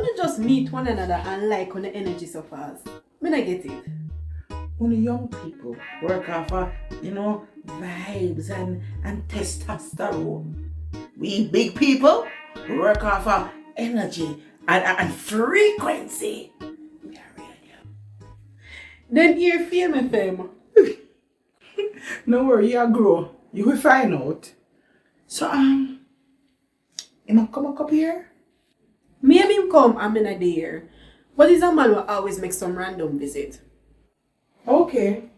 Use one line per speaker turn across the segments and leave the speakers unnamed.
we just meet one another and like on the energy so fast? Me not get it.
When the young people work off of, vibes and testosterone. We big people work off of energy and frequency.
Then you feel me, fam.
No worry, you grow. You will find out. So, you might come up here?
Maybe him come, I'm in a there. But he's a man who always makes some random visit.
Okay.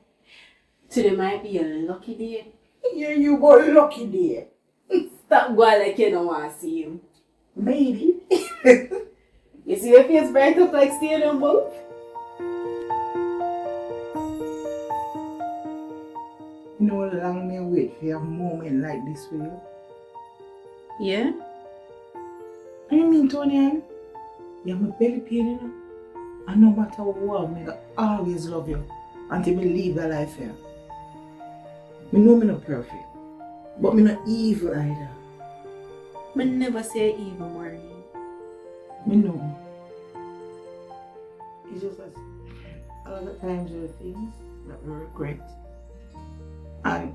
Today might be a lucky day.
Yeah, you go lucky day.
Stop going like you don't want to see him.
Maybe.
You see your face bright up like stadium bulb?
No long may wait for a moment like this for you.
Yeah?
I mean, Tony, you're my belly pain, you know. And no matter what, I always love you until I leave the life here. I know I'm not perfect, but I'm not evil either.
I never say evil, Maureen.
I know. It's just that a lot of times there are things that we regret. And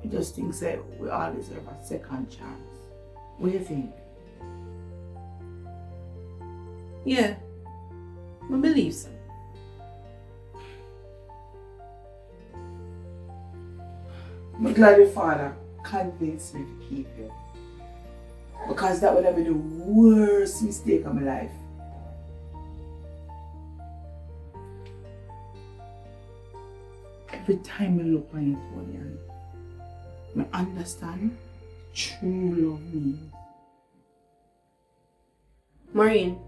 I just think that we all deserve a second chance. What do you think?
Yeah, I believe so.
I'm glad your father convinced me to keep you. Because that would have been the worst mistake of my life. Every time I look on you, Tony, I understand true love means.
Maureen,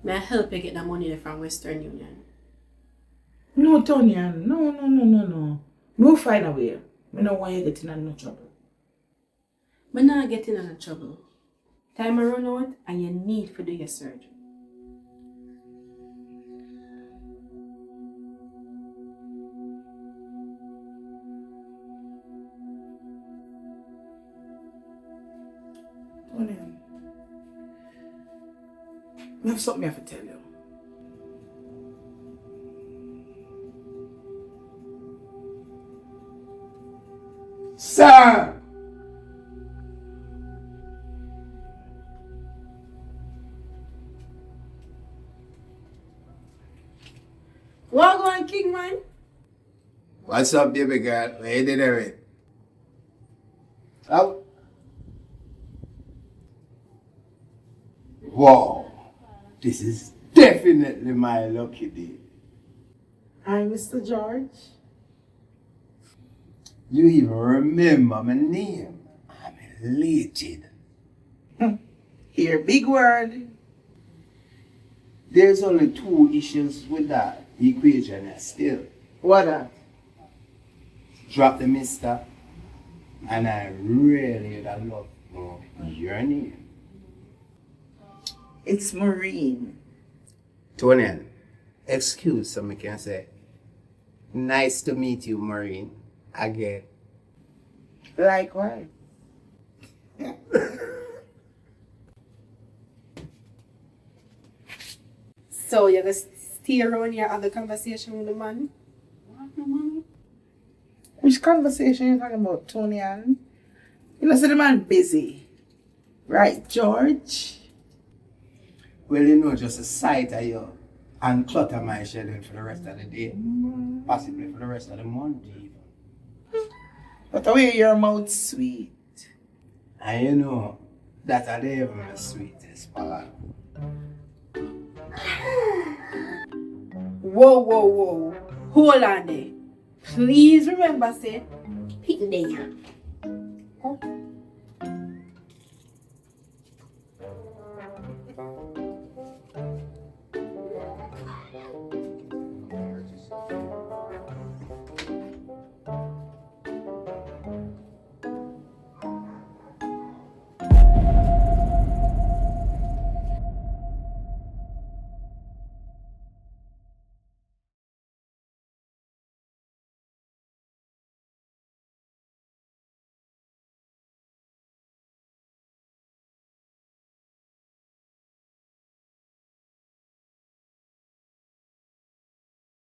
may I help you get the money from Western Union?
No, Tony, no. We'll find a way. I don't want you getting in no trouble.
But not getting in trouble. Time run out and you need to do your surgery.
Tony, I have something I have to tell you. Sir!
What going, King man?
What's up, baby girl? Where you did it? How? Wow, this is definitely my lucky day.
Hi, Mr. George.
You even remember my name. I'm elated.
Here, big word.
There's only two issues with that equation still.
What that?
Drop the mister, and I really would love to know your name.
It's Maureen.
Tony, excuse me, can I say, nice to meet you, Maureen, again.
Likewise.
So you're going to stay around here have the conversation with the man? What, no man?
Which conversation you talking about, Tony Ann? You know, so the man busy. Right, George?
Well, you know, just a sight of you and clutter my schedule for the rest of the day. Possibly for the rest of the month even.
But the way your mouth sweet.
And you know, that are the even the sweetest part.
Whoa. Hold on there. Please remember, say, pick there.